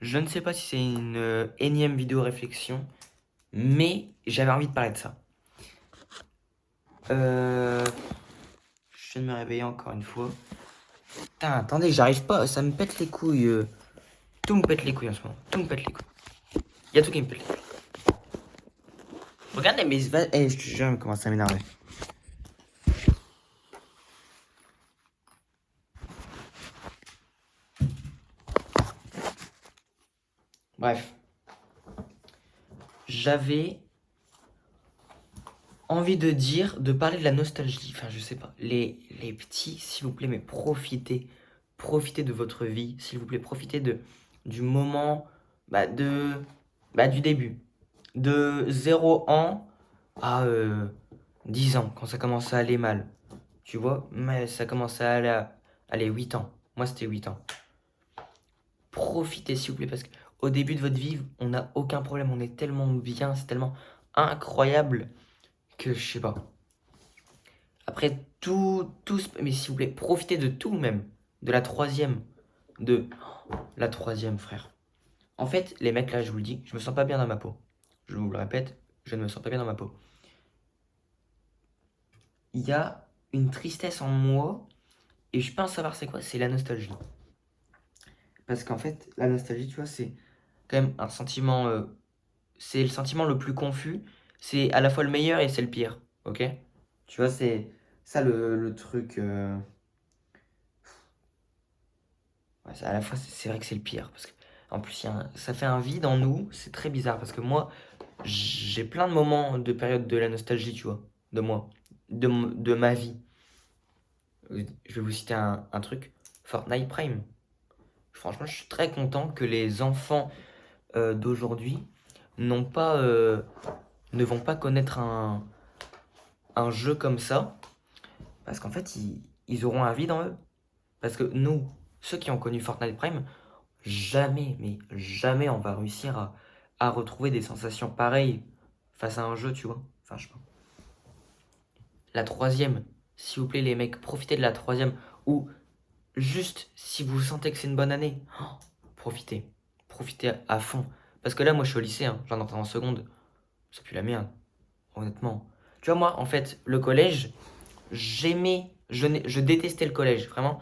Je ne sais pas si c'est une énième vidéo réflexion, mais j'avais envie de parler de ça. Je viens de me réveiller encore une fois. Putain, attendez, j'arrive pas, ça me pète les couilles. Tout me pète les couilles en ce moment, tout me pète les couilles. Y a tout qui me pète les couilles. Regardez, mais je te jure, je commence à m'énerver. Bref. J'avais envie de parler de la nostalgie. Enfin, je sais pas. Les petits, s'il vous plaît, mais profitez. Profitez de votre vie, s'il vous plaît. Profitez du moment, du début. De 0 ans à 10 ans, quand ça commence à aller mal. Tu vois, mais ça commence à aller 8 ans. Moi, c'était 8 ans. Profitez, s'il vous plaît, parce qu'au début de votre vie, on n'a aucun problème. On est tellement bien, c'est tellement incroyable que je sais pas. Après, mais s'il vous plaît, profitez de tout même. De la troisième. De la troisième, frère. En fait, les mecs, là, je vous le dis, je me sens pas bien dans ma peau. Je vous le répète, je ne me sens pas bien dans ma peau. Il y a une tristesse en moi, et je pense savoir c'est quoi, c'est la nostalgie. Parce qu'en fait, la nostalgie, tu vois, c'est quand même un sentiment, c'est le sentiment le plus confus, c'est à la fois le meilleur et c'est le pire, ok? Tu vois, c'est ça le truc. Ouais, à la fois, c'est vrai que c'est le pire. Parce que, en plus, ça fait un vide en nous. C'est très bizarre. Parce que moi, j'ai plein de moments de période de la nostalgie, tu vois. De moi. De ma vie. Je vais vous citer un truc. Fortnite Prime. Franchement, je suis très content que les enfants d'aujourd'hui n'ont pas, ne vont pas connaître un jeu comme ça. Parce qu'en fait, ils auront un vide en eux. Parce que nous, ceux qui ont connu Fortnite Prime, jamais, mais jamais on va réussir à retrouver des sensations pareilles face à un jeu, tu vois. Enfin, je sais pas. La troisième, s'il vous plaît, les mecs, profitez de la troisième. Ou juste, si vous sentez que c'est une bonne année, profitez. Profitez à fond. Parce que là, moi, je suis au lycée, hein, j'en entends en seconde. C'est plus la merde, honnêtement. Tu vois, moi, en fait, le collège, je détestais le collège, vraiment.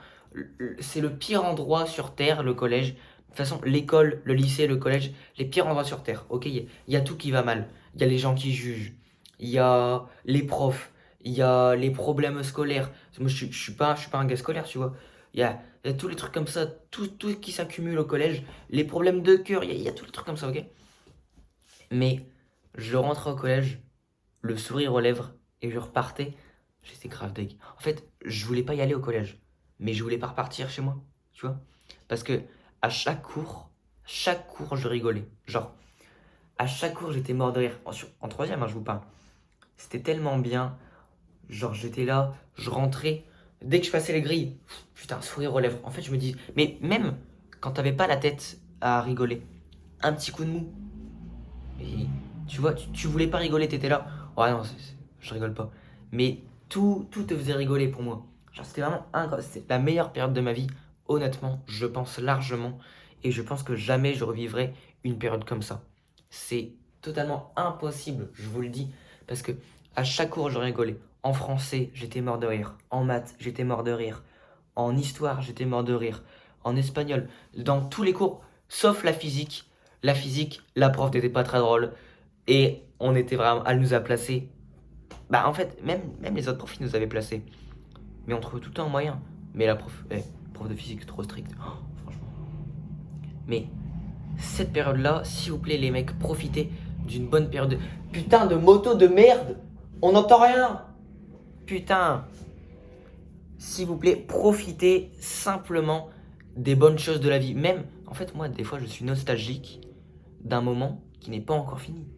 C'est le pire endroit sur Terre, le collège. De toute façon, l'école, le lycée, le collège, les pires endroits sur Terre. Ok, il y a tout qui va mal. Il y a les gens qui jugent. Il y a les profs. Il y a les problèmes scolaires. Moi, je suis pas un gars scolaire, tu vois. Il y a tous les trucs comme ça, tout qui s'accumule au collège. Les problèmes de cœur, il y a tous les trucs comme ça, ok? Mais je rentrais au collège, le sourire aux lèvres, et je repartais. J'étais grave deg. En fait, je voulais pas y aller au collège, mais je voulais pas repartir chez moi, tu vois. Parce que à chaque cours, je rigolais. Genre, à chaque cours, j'étais mort de rire. En troisième, hein, je vous parle. C'était tellement bien. Genre, j'étais là, je rentrais. Dès que je passais les grilles, putain, sourire aux lèvres. En fait, je me dis, mais même quand t'avais pas la tête à rigoler, un petit coup de mou. Et tu vois, tu voulais pas rigoler, t'étais là. Ouais, non, je rigole pas. Mais tout te faisait rigoler pour moi. Genre, c'était vraiment incroyable. C'était la meilleure période de ma vie, honnêtement, je pense largement. Et je pense que jamais je revivrai une période comme ça. C'est totalement impossible, je vous le dis. Parce que à chaque cours, je rigolais. En français, j'étais mort de rire. En maths, j'étais mort de rire. En histoire, j'étais mort de rire. En espagnol, dans tous les cours, sauf la physique. La physique, la prof n'était pas très drôle. Et on était vraiment. Elle nous a placés. Bah, en fait, même les autres profs, ils nous avaient placés. Mais on trouvait tout le temps un moyen. Mais la prof de physique, trop stricte. Oh, franchement. Mais cette période-là, s'il vous plaît, les mecs, profitez d'une bonne période. Putain de moto de merde! On n'entend rien! Putain! S'il vous plaît, profitez simplement des bonnes choses de la vie. Même, en fait, moi, des fois, je suis nostalgique d'un moment qui n'est pas encore fini.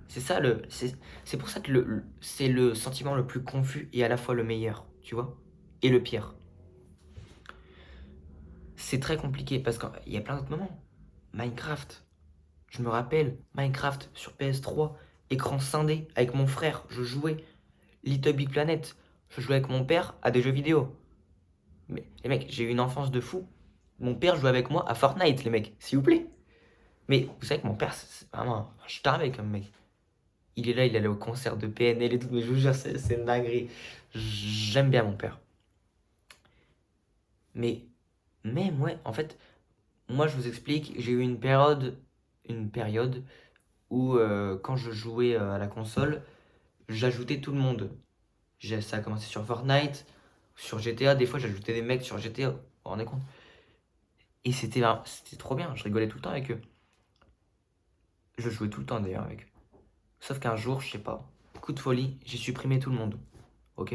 C'est ça c'est pour ça que c'est le sentiment le plus confus et à la fois le meilleur, tu vois, et le pire. C'est très compliqué parce qu'il y a plein d'autres moments. Minecraft, je me rappelle, Minecraft sur PS3, écran scindé avec mon frère, je jouais. Little Big Planet, je jouais avec mon père à des jeux vidéo. Mais les mecs, j'ai eu une enfance de fou. Mon père jouait avec moi à Fortnite, les mecs, s'il vous plaît. Mais vous savez que mon père, c'est vraiment un staré comme mec. Il est là, il allait au concert de PNL et tout, mais je vous jure, c'est une dinguerie. J'aime bien mon père. Mais même, ouais, en fait, moi je vous explique, j'ai eu une période où quand je jouais à la console, j'ajoutais tout le monde. Ça a commencé sur Fortnite, sur GTA, des fois j'ajoutais des mecs sur GTA, vous vous rendez compte? Et c'était trop bien, je rigolais tout le temps avec eux. Je jouais tout le temps d'ailleurs avec eux. Sauf qu'un jour, je sais pas, coup de folie, j'ai supprimé tout le monde. Ok?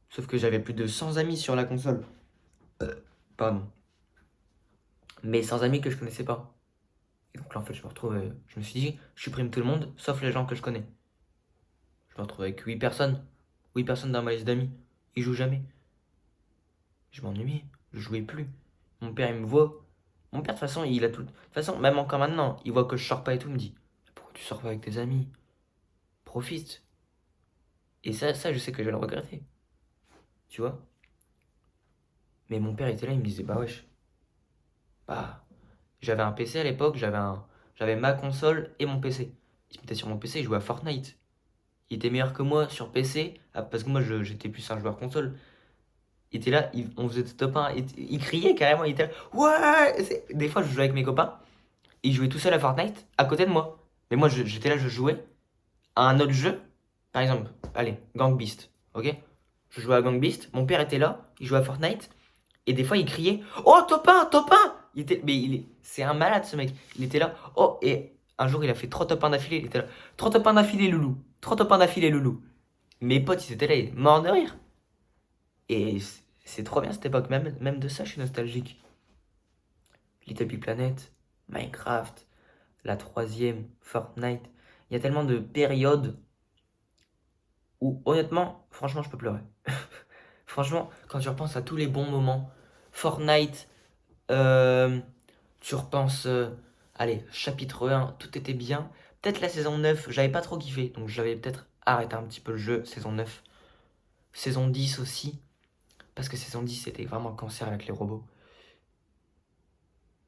Sauf que j'avais plus de 100 amis sur la console. Pardon. Mais 100 amis que je connaissais pas. Et donc là, en fait, je me suis dit, je supprime tout le monde, sauf les gens que je connais. Je me retrouve avec 8 personnes. 8 personnes dans ma liste d'amis. Ils jouent jamais. Je m'ennuyais. Je jouais plus. Mon père, il me voit. Mon père, de toute façon, il a tout. De toute façon, même encore maintenant, il voit que je sors pas et tout. Il me dit, pourquoi tu sors pas avec tes amis? Profite. Et ça, je sais que je vais le regretter. Tu vois? Mais mon père était là, il me disait, bah wesh. Bah, j'avais un PC à l'époque, j'avais ma console et mon PC. Il se mettait sur mon PC, il jouait à Fortnite. Il était meilleur que moi sur PC, parce que moi j'étais plus un joueur console. Il était là, on faisait des top 1, il criait carrément, il était là, ouais! Des fois je jouais avec mes copains, il jouait tout seul à Fortnite, à côté de moi. Mais moi j'étais là, je jouais à un autre jeu, par exemple, allez, Gang Beast, ok? Je jouais à Gang Beast, mon père était là, il jouait à Fortnite, et des fois il criait, oh top 1, top 1! C'est un malade ce mec, il était là, oh, et un jour il a fait 3 top 1 d'affilée, il était là, 3 top 1 d'affilée loulou, 3 top 1 d'affilée loulou. Mes potes ils étaient là, morts de rire. Et c'est trop bien cette époque, même de ça je suis nostalgique. Little Big Planet, Minecraft, la troisième, Fortnite. Il y a tellement de périodes où honnêtement, franchement, je peux pleurer. Franchement, quand tu repenses à tous les bons moments, Fortnite, euh, tu repenses, allez, chapitre 1, tout était bien. Peut-être la saison 9, j'avais pas trop kiffé, donc j'avais peut-être arrêté un petit peu le jeu, saison 9. Saison 10 aussi, parce que saison 10 c'était vraiment un cancer avec les robots.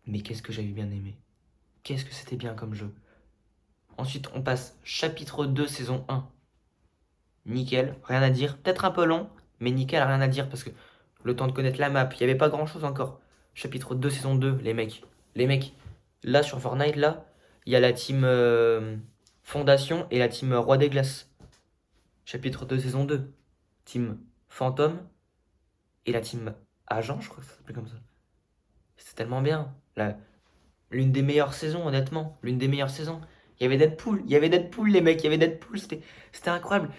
Mais qu'est-ce que j'avais bien aimé. Qu'est-ce que c'était bien comme jeu. Ensuite, on passe chapitre 2, saison 1. Nickel, rien à dire. Peut-être un peu long, mais nickel, rien à dire parce que le temps de connaître la map, il n'y avait pas grand-chose encore. Chapitre 2, saison 2, les mecs. Les mecs, là sur Fortnite, là, il y a la team Fondation et la team Roi des Glaces. Chapitre 2, saison 2. Team Fantôme et la team Agent, je crois que ça s'appelait comme ça. C'était tellement bien. L'une des meilleures saisons, honnêtement. L'une des meilleures saisons. Il y avait Deadpool, les mecs, il y avait Deadpool, c'était incroyable.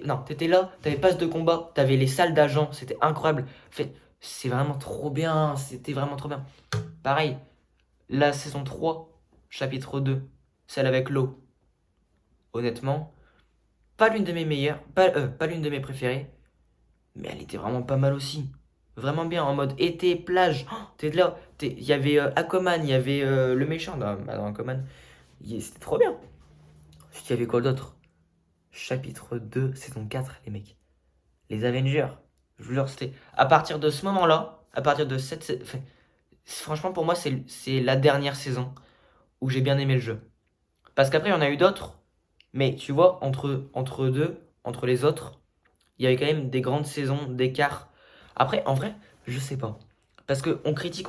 Non, t'étais là, t'avais passe de combat, t'avais les salles d'agents, c'était incroyable. En fait, c'est vraiment trop bien, c'était vraiment trop bien. Pareil, la saison 3 chapitre 2 celle avec l'eau. Honnêtement, pas l'une de mes meilleures, pas l'une de mes préférées, mais elle était vraiment pas mal aussi. Vraiment bien, en mode été, plage. Oh, t'es là, il y avait Aquaman, il y avait le méchant dans Aquaman. C'était trop bien. Ensuite, il y avait quoi d'autre? Chapitre 2 saison 4 les mecs. Les Avengers. Je vous jure, c'était. À partir de ce moment-là, à partir de enfin, franchement, pour moi, c'est la dernière saison où j'ai bien aimé le jeu. Parce qu'après, il y en a eu d'autres. Mais tu vois, entre deux, entre les autres, il y avait quand même des grandes saisons d'écart. Après, en vrai, je sais pas. Parce que on critique,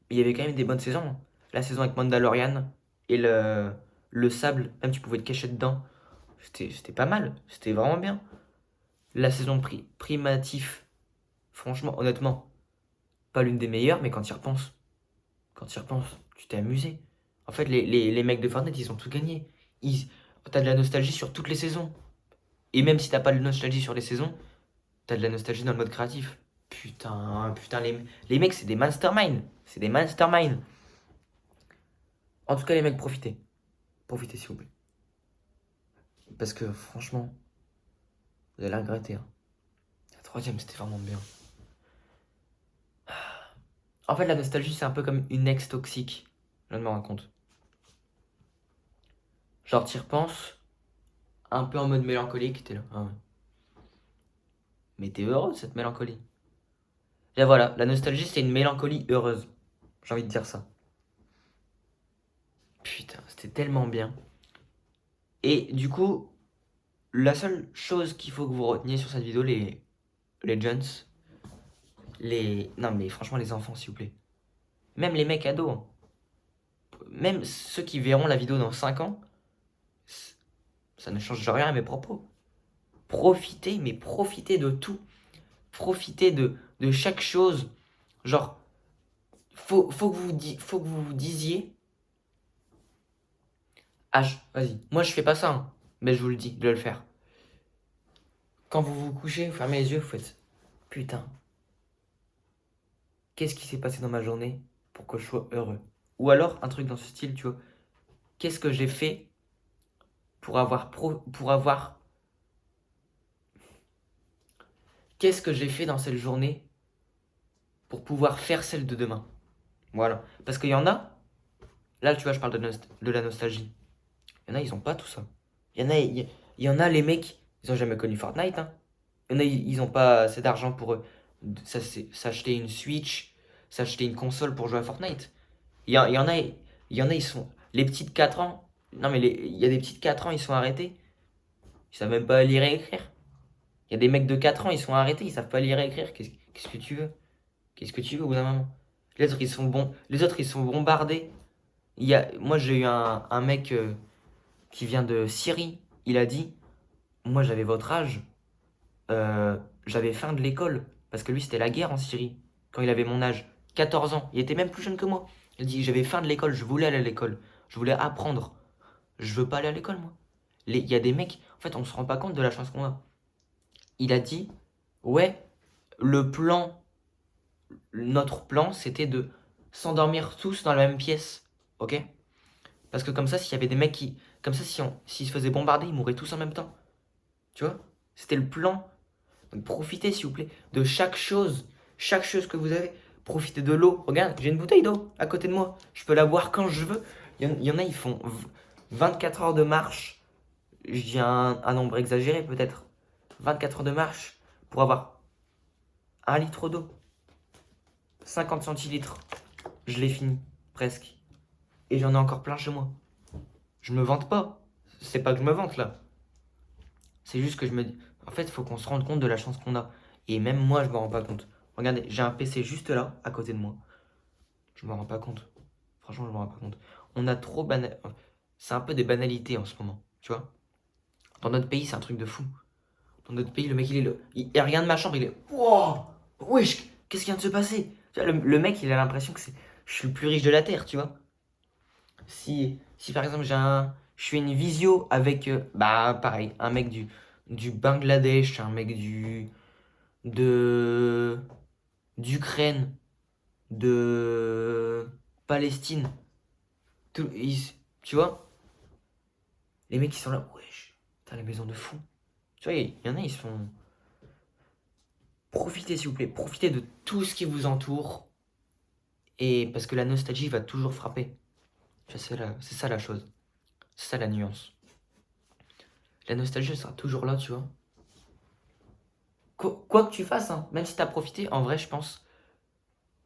mais il y avait quand même des bonnes saisons. La saison avec Mandalorian et le sable, même tu pouvais te cacher dedans. C'était pas mal, c'était vraiment bien. La saison primatif, franchement, honnêtement, pas l'une des meilleures, mais quand tu y repenses, tu t'es amusé. En fait, les mecs de Fortnite, ils ont tout gagné. T'as de la nostalgie sur toutes les saisons. Et même si t'as pas de nostalgie sur les saisons, t'as de la nostalgie dans le mode créatif. Putain, les mecs, c'est des masterminds. C'est des masterminds. En tout cas, les mecs, profitez. Profitez, s'il vous plaît. Parce que, franchement, vous allez la regretter, hein. La troisième, c'était vraiment bien. En fait, la nostalgie, c'est un peu comme une ex toxique. Je viens de me rendre compte. Genre, t'y repenses, un peu en mode mélancolique, t'es là. Ah ouais. Mais t'es heureux de cette mélancolie. Et voilà, la nostalgie, c'est une mélancolie heureuse. J'ai envie de dire ça. Putain, c'était tellement bien. Et du coup, la seule chose qu'il faut que vous reteniez sur cette vidéo, les jeunes, non mais franchement les enfants s'il vous plaît. Même les mecs ados, hein. Même ceux qui verront la vidéo dans 5 ans, ça ne change rien à mes propos. Profitez, mais profitez de tout. Profitez de chaque chose. Genre, faut que vous vous disiez. Ah, vas-y. Moi, je fais pas ça, hein. Mais je vous le dis, je vais le faire. Quand vous vous couchez, vous fermez les yeux, vous faites putain, qu'est-ce qui s'est passé dans ma journée pour que je sois heureux? Ou alors, un truc dans ce style, tu vois. Qu'est-ce que j'ai fait pour avoir. Qu'est-ce que j'ai fait dans cette journée pour pouvoir faire celle de demain? Voilà. Parce qu'il y en a, là, tu vois, je parle de la nostalgie. Il y en a, ils ont pas tout ça. Il y en a, les mecs, ils ont jamais connu Fortnite, hein. Il y en a, ils ont pas assez d'argent pour s'acheter une Switch, s'acheter une console pour jouer à Fortnite. Il y en a, ils sont. Les petites 4 ans. Non, mais il y a des petites 4 ans, ils sont arrêtés. Ils savent même pas lire et écrire. Il y a des mecs de 4 ans, ils sont arrêtés, ils savent pas lire et écrire. Qu'est-ce que tu veux? Qu'est-ce que tu veux au bout d'un moment? Les autres, ils sont bons. Les autres, ils sont bombardés. Moi, j'ai eu un mec qui vient de Syrie. Il a dit, moi, j'avais votre âge. J'avais faim de l'école. Parce que lui, c'était la guerre en Syrie. Quand il avait mon âge. 14 ans. Il était même plus jeune que moi. Il dit, j'avais faim de l'école. Je voulais aller à l'école. Je voulais apprendre. Je veux pas aller à l'école, moi. Il y a des mecs. En fait, on se rend pas compte de la chance qu'on a. Il a dit, ouais, le plan, notre plan, c'était de s'endormir tous dans la même pièce. Ok? Parce que comme ça, s'il y avait des mecs qui. Comme ça, s'ils se faisaient bombarder, ils mourraient tous en même temps. Tu vois? C'était le plan. Donc profitez, s'il vous plaît, de chaque chose. Chaque chose que vous avez. Profitez de l'eau. Regarde, j'ai une bouteille d'eau à côté de moi. Je peux la boire quand je veux. Il y en a, ils font 24 heures de marche. Je dis un nombre exagéré, peut-être. 24 heures de marche pour avoir 1 litre d'eau. 50 centilitres. Je l'ai fini, presque. Et j'en ai encore plein chez moi. Je me vante pas. C'est pas que je me vante là. C'est juste que je me dis. En fait, il faut qu'on se rende compte de la chance qu'on a. Et même moi, je me rends pas compte. Regardez, j'ai un PC juste là, à côté de moi. Je me rends pas compte. Franchement, je me rends pas compte. On a trop banal. C'est un peu des banalités en ce moment. Tu vois? Dans notre pays, c'est un truc de fou. Dans notre pays, le mec, il est là. Il regarde ma chambre, il est. Wow! Wesh! Qu'est-ce qui vient de se passer? Tu vois, le mec, il a l'impression que je suis le plus riche de la Terre, tu vois? Si par exemple je fais une visio avec, bah pareil, un mec du Bangladesh, un mec de, d'Ukraine, de Palestine, tu vois, les mecs qui sont là, wesh, putain, la maison de fou. Tu vois, il y en a, ils sont. Profitez s'il vous plaît, profitez de tout ce qui vous entoure, et parce que la nostalgie va toujours frapper. Tu vois, c'est ça la chose, c'est ça la nuance. La nostalgie elle sera toujours là, tu vois. Quoi que tu fasses, hein, même si t'as profité, en vrai, je pense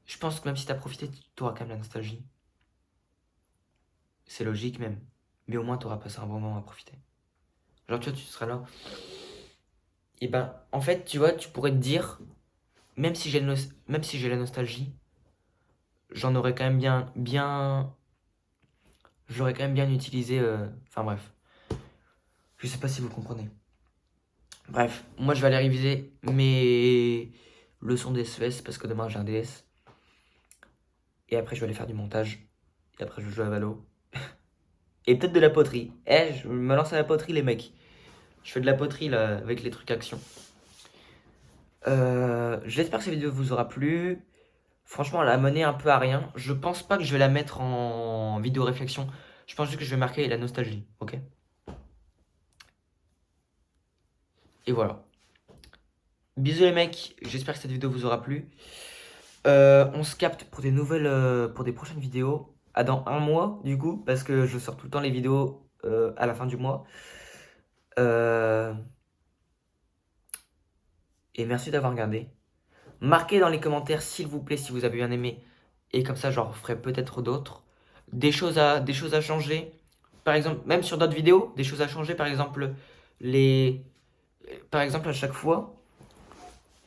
que même si t'as profité, t'auras quand même la nostalgie. C'est logique même. Mais au moins, t'auras passé un bon moment à profiter. Genre, tu vois, tu seras là. Et ben, en fait, tu vois, tu pourrais te dire, même si j'ai la nostalgie, j'en aurais quand même j'aurais quand même bien utilisé. Enfin bref, je sais pas si vous comprenez. Bref, moi je vais aller réviser mes leçons d'SES parce que demain j'ai un DS. Et après, je vais aller faire du montage. Et après, je vais jouer à Valo. Et peut-être de la poterie. Je me lance à la poterie, les mecs. Je fais de la poterie là, avec les trucs action. J'espère que cette vidéo vous aura plu. Franchement, elle a mené un peu à rien. Je pense pas que je vais la mettre en vidéo réflexion. Je pense juste que je vais marquer la nostalgie. Ok? Et voilà. Bisous les mecs. J'espère que cette vidéo vous aura plu. On se capte pour des nouvelles, pour des prochaines vidéos. Dans un mois, du coup, parce que je sors tout le temps les vidéos à la fin du mois. Euh, Et merci d'avoir regardé. Marquez dans les commentaires, s'il vous plaît, si vous avez bien aimé. Et comme ça, j'en referai peut-être d'autres. des choses à changer. Par exemple, même sur d'autres vidéos, des choses à changer. Par exemple, les... Par exemple, à chaque fois,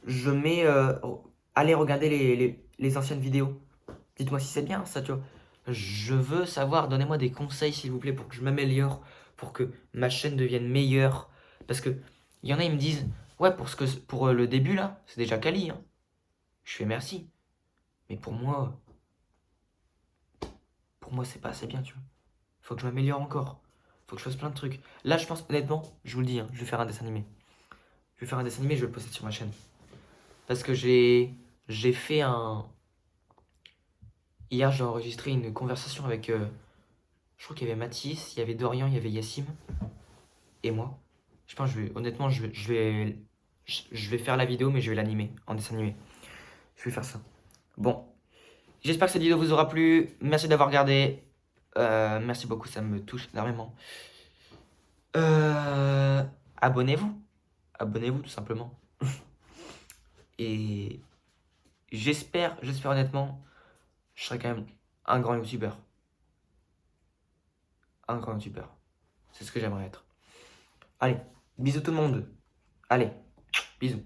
je mets... allez regarder les anciennes vidéos. Dites-moi si c'est bien ça, tu vois. Je veux savoir, donnez-moi des conseils s'il vous plaît pour que je m'améliore, pour que ma chaîne devienne meilleure. Parce que il y en a, ils me disent, ouais, pour le début là, c'est déjà quali, hein. Je fais merci. Mais pour moi, c'est pas assez bien, tu vois. Faut que je m'améliore encore. Faut que je fasse plein de trucs. Là, je pense, honnêtement, je vous le dis, hein, je vais faire un dessin animé. Je vais faire un dessin animé, je vais le poster sur ma chaîne. Parce que j'ai fait un... Hier, j'ai enregistré une conversation avec... je crois qu'il y avait Mathis, il y avait Dorian, il y avait Yassim et moi. Je pense, honnêtement, je vais faire la vidéo, mais je vais l'animer en dessin animé. Je vais faire ça. Bon, j'espère que cette vidéo vous aura plu. Merci d'avoir regardé. Merci beaucoup, ça me touche énormément. Euh, abonnez-vous. Abonnez-vous tout simplement. Et j'espère honnêtement, je serai quand même un grand youtubeur. Un grand youtubeur. C'est ce que j'aimerais être. Allez, bisous tout le monde. Allez, bisous.